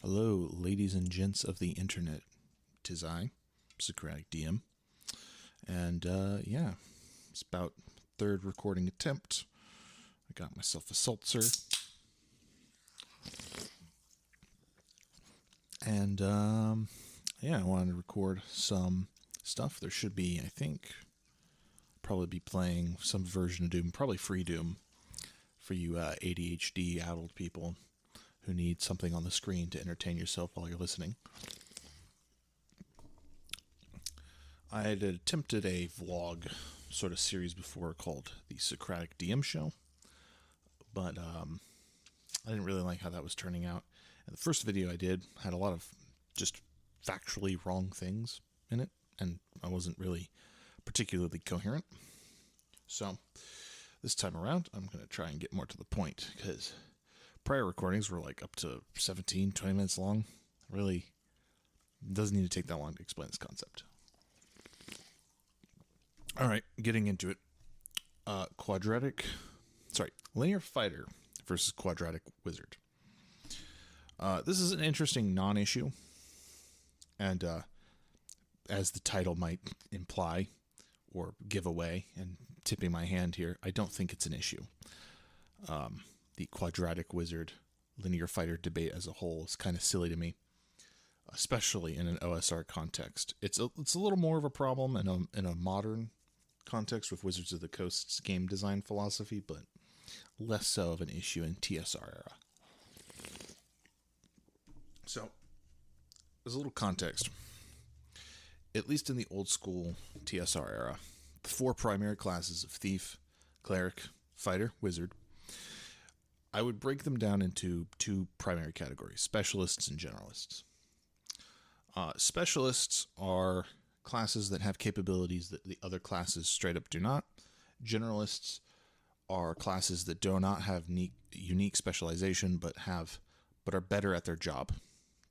Hello, ladies and gents of the internet. 'Tis I, Quadratic DM. And, yeah, it's about third recording attempt. I got myself a seltzer. And, yeah, I wanted to record some stuff. There should be, I think, probably be playing some version of Doom, probably free Doom, for you ADHD addled people who need something on the screen to entertain yourself while you're listening. I had attempted a vlog sort of series before called the Quadratic DM Show, but I didn't really like how that was turning out. And the first video I did had a lot of just factually wrong things in it, and I wasn't really particularly coherent. So this time around, I'm going to try and get more to the point, because prior recordings were like up to 17, 20 minutes long. Really doesn't need to take that long to explain this concept. All right, getting into it. Linear fighter versus quadratic wizard. This is an interesting non-issue, and as the title might imply or give away, and tipping my hand here, I don't think it's an issue. The quadratic wizard linear fighter debate as a whole is kind of silly to me, especially in an OSR context. It's a little more of a problem in a modern context with Wizards of the Coast's game design philosophy, but less so of an issue in TSR era. So, as a little context, at least in the old school TSR era, the four primary classes of Thief, Cleric, Fighter, Wizard, I would break them down into two primary categories: specialists and generalists. Specialists are classes that have capabilities that the other classes straight up do not. Generalists are classes that do not have unique specialization, but are better at their job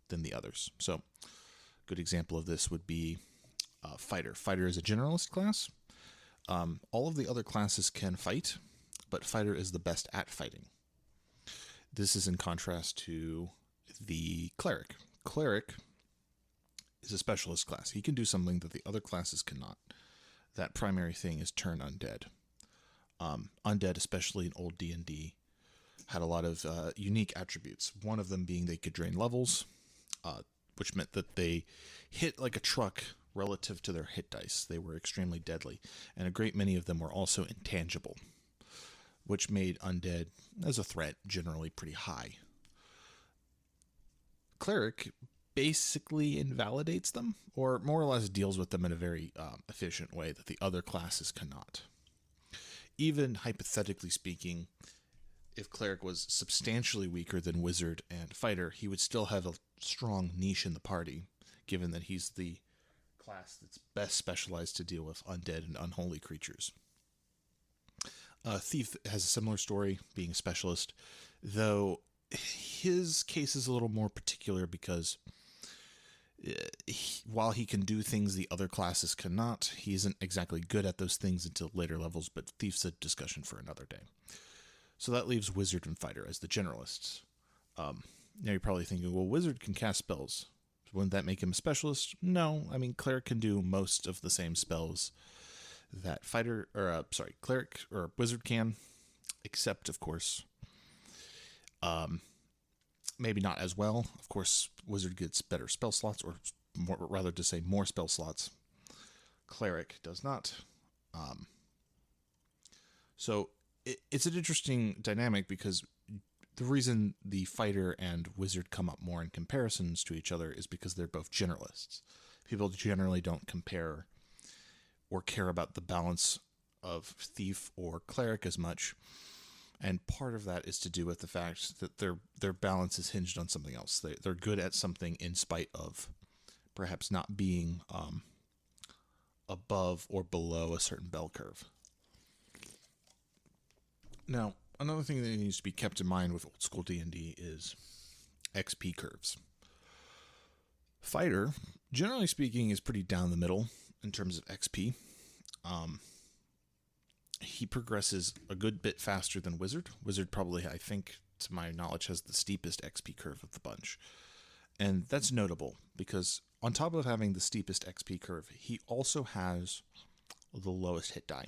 than the others. So, a good example of this would be Fighter. Fighter is a generalist class. All of the other classes can fight, but Fighter is the best at fighting. This is in contrast to the Cleric. Cleric is a specialist class. He can do something that the other classes cannot. That primary thing is turn undead. Undead, especially in old D&D, had a lot of unique attributes. One of them being they could drain levels, which meant that they hit like a truck relative to their hit dice. They were extremely deadly, and a great many of them were also intangible, which made undead as a threat generally pretty high. Cleric basically invalidates them, or more or less deals with them in a very efficient way that the other classes cannot. Even hypothetically speaking, if Cleric was substantially weaker than Wizard and Fighter, he would still have a strong niche in the party, given that he's the class that's best specialized to deal with undead and unholy creatures. Thief has a similar story, being a specialist, though his case is a little more particular because while he can do things the other classes cannot, he isn't exactly good at those things until later levels, but Thief's a discussion for another day. So that leaves Wizard and Fighter as the generalists. Now you're probably thinking, well, Wizard can cast spells. Wouldn't that make him a specialist? No, I mean, Cleric can do most of the same spells that Cleric or Wizard can, except, of course, maybe not as well. Of course, Wizard gets better spell slots, or more spell slots. Cleric does not. So it's an interesting dynamic, because the reason the Fighter and Wizard come up more in comparisons to each other is because they're both generalists. People generally don't compare or care about the balance of Thief or Cleric as much. And part of that is to do with the fact that their balance is hinged on something else. They're good at something in spite of perhaps not being above or below a certain bell curve. Now, another thing that needs to be kept in mind with old school D&D is XP curves. Fighter, generally speaking, is pretty down the middle in terms of XP. He progresses a good bit faster than Wizard. Wizard probably, I think, to my knowledge, has the steepest XP curve of the bunch. And that's notable because on top of having the steepest XP curve, he also has the lowest hit die.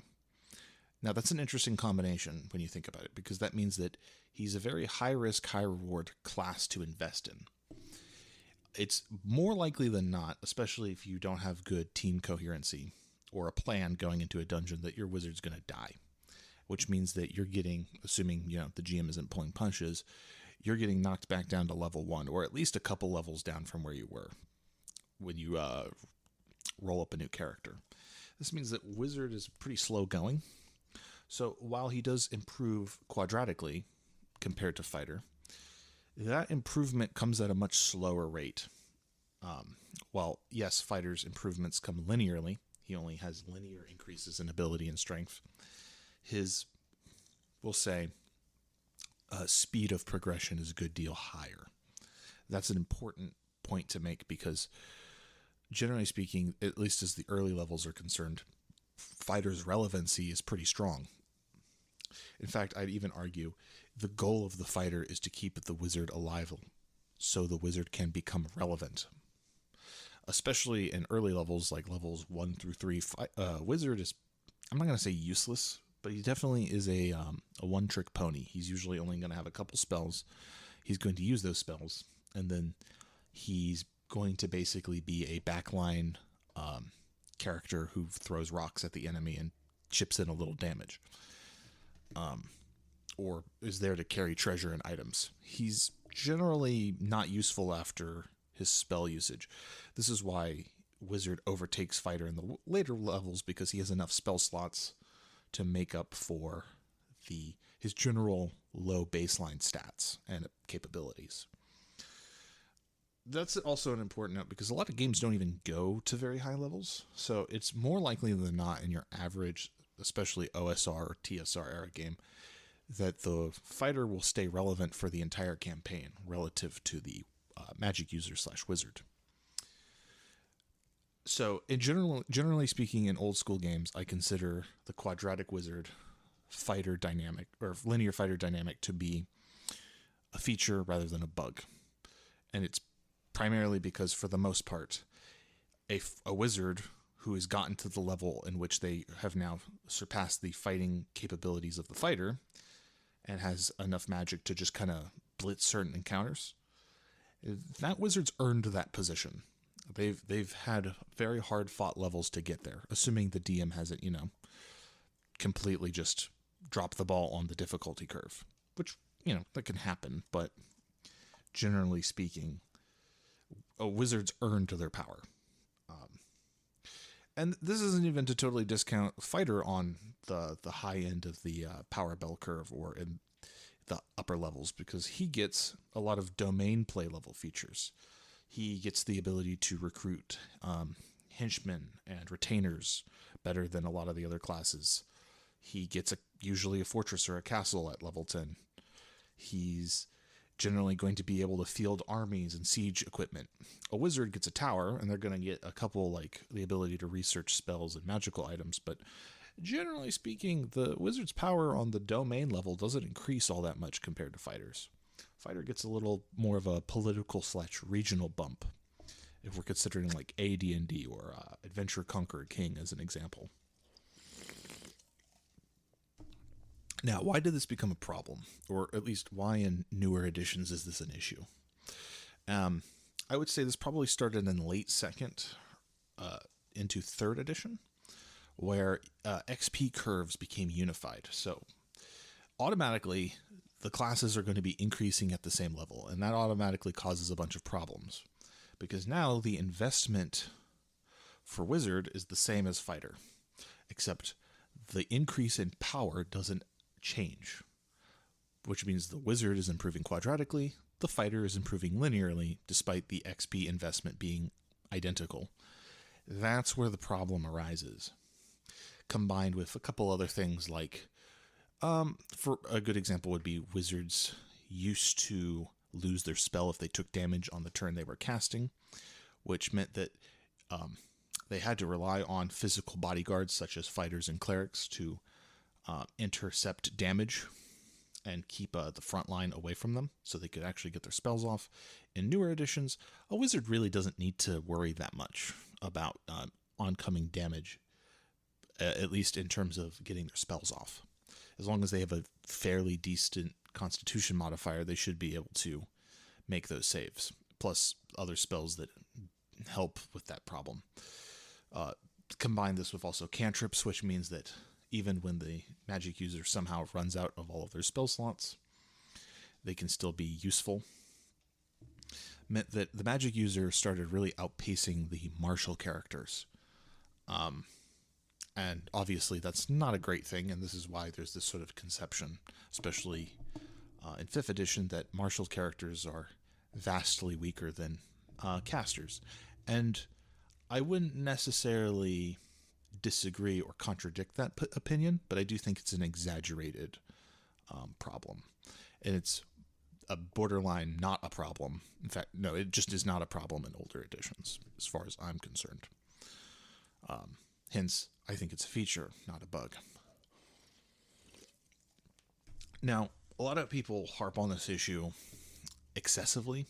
Now, that's an interesting combination when you think about it, because that means that he's a very high risk, high reward class to invest in. It's more likely than not, especially if you don't have good team coherency or a plan going into a dungeon, that your wizard's going to die, which means that you're getting, assuming the GM isn't pulling punches, you're getting knocked back down to level 1, or at least a couple levels down from where you were when you roll up a new character. This means that wizard is pretty slow going. So while he does improve quadratically compared to fighter, that improvement comes at a much slower rate. While, yes, fighter's improvements come linearly, he only has linear increases in ability and strength. His, we'll say, speed of progression is a good deal higher. That's an important point to make because, generally speaking, at least as the early levels are concerned, fighter's relevancy is pretty strong. In fact, I'd even argue the goal of the fighter is to keep the wizard alive so the wizard can become relevant. Especially in early levels, like levels 1 through 3, wizard is, I'm not going to say useless, but he definitely is a one-trick pony. He's usually only going to have a couple spells. He's going to use those spells, and then he's going to basically be a backline character who throws rocks at the enemy and chips in a little damage. Or is there to carry treasure and items. He's generally not useful after his spell usage. This is why wizard overtakes fighter in the later levels, because he has enough spell slots to make up for his general low baseline stats and capabilities. That's also an important note because a lot of games don't even go to very high levels. So it's more likely than not in your average, especially OSR or TSR era game, that the fighter will stay relevant for the entire campaign relative to the magic user / wizard. So generally speaking, in old school games, I consider the quadratic wizard fighter dynamic or linear fighter dynamic to be a feature rather than a bug. And it's primarily because, for the most part, a wizard who has gotten to the level in which they have now surpassed the fighting capabilities of the fighter and has enough magic to just kind of blitz certain encounters, that wizard's earned that position. They've had very hard fought levels to get there, assuming the DM hasn't, completely just dropped the ball on the difficulty curve, which, that can happen, but generally speaking, a wizard's earned their power. And this isn't even to totally discount fighter on the high end of the power bell curve or in the upper levels, because he gets a lot of domain play level features. He gets the ability to recruit henchmen and retainers better than a lot of the other classes. He gets usually a fortress or a castle at level 10. He's generally going to be able to field armies and siege equipment. A wizard gets a tower, and they're going to get a couple, like the ability to research spells and magical items, but generally speaking, the wizard's power on the domain level doesn't increase all that much compared to fighters. Fighter gets a little more of a political / regional bump, if we're considering like AD&D or Adventure Conqueror King as an example. Now, why did this become a problem? Or at least why in newer editions is this an issue? I would say this probably started in late 2nd into 3rd edition, where XP curves became unified. So automatically, the classes are going to be increasing at the same level, and that automatically causes a bunch of problems. Because now the investment for wizard is the same as fighter, except the increase in power doesn't change, which means the wizard is improving quadratically, the fighter is improving linearly, despite the XP investment being identical. That's where the problem arises, combined with a couple other things like, for a good example would be wizards used to lose their spell if they took damage on the turn they were casting, which meant that they had to rely on physical bodyguards such as fighters and clerics to intercept damage and keep the front line away from them so they could actually get their spells off. In newer editions, a wizard really doesn't need to worry that much about oncoming damage, at least in terms of getting their spells off. As long as they have a fairly decent constitution modifier, they should be able to make those saves, plus other spells that help with that problem. Combine this with also cantrips, which means that even when the magic user somehow runs out of all of their spell slots, they can still be useful. Meant that the magic user started really outpacing the martial characters. And obviously that's not a great thing, and this is why there's this sort of conception, especially in 5th edition, that martial characters are vastly weaker than casters. And I wouldn't necessarily disagree or contradict that opinion, but I do think it's an exaggerated problem. And it's a borderline not a problem. In fact, no, it just is not a problem in older editions, as far as I'm concerned. Hence, I think it's a feature, not a bug. Now, a lot of people harp on this issue excessively,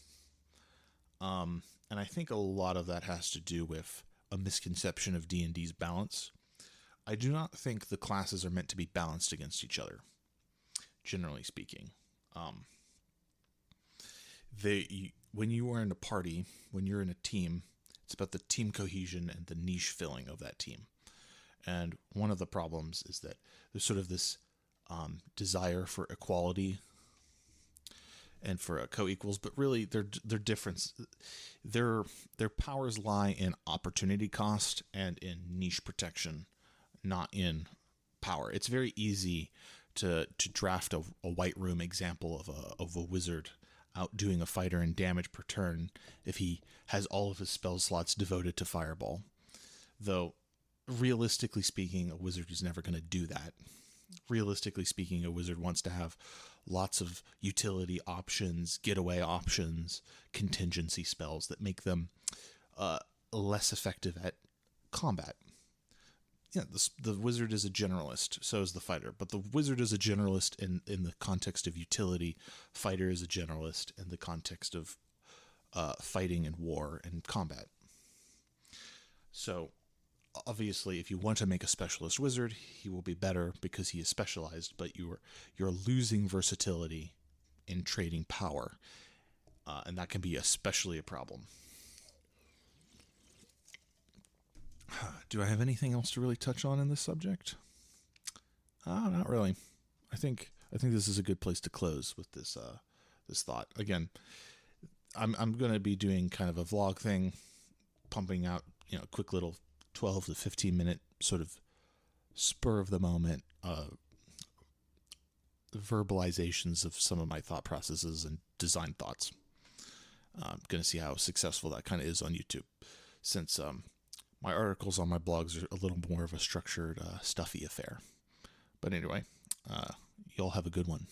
and I think a lot of that has to do with a misconception of D&D's balance. I do not think the classes are meant to be balanced against each other, generally speaking. When you are in a party, when you're in a team, it's about the team cohesion and the niche filling of that team. And one of the problems is that there's sort of this desire for equality and for co-equals, but really their difference, their powers lie in opportunity cost and in niche protection, not in power. It's very easy to draft a white room example of a wizard outdoing a fighter in damage per turn if he has all of his spell slots devoted to fireball. Though, realistically speaking, a wizard is never going to do that. Realistically speaking, a wizard wants to have lots of utility options, getaway options, contingency spells that make them less effective at combat. Yeah, the wizard is a generalist, so is the fighter. But the wizard is a generalist in the context of utility. Fighter is a generalist in the context of fighting and war and combat. So, obviously, if you want to make a specialist wizard, he will be better because he is specialized, but you're losing versatility in trading power, and that can be especially a problem. Do I have anything else to really touch on in this subject? Not really. I think this is a good place to close with this thought. Again, I'm going to be doing kind of a vlog thing, pumping out quick little 12 to 15 minute sort of spur of the moment verbalizations of some of my thought processes and design thoughts. I'm going to see how successful that kind of is on YouTube, since my articles on my blogs are a little more of a structured, stuffy affair. But anyway, y'all have a good one.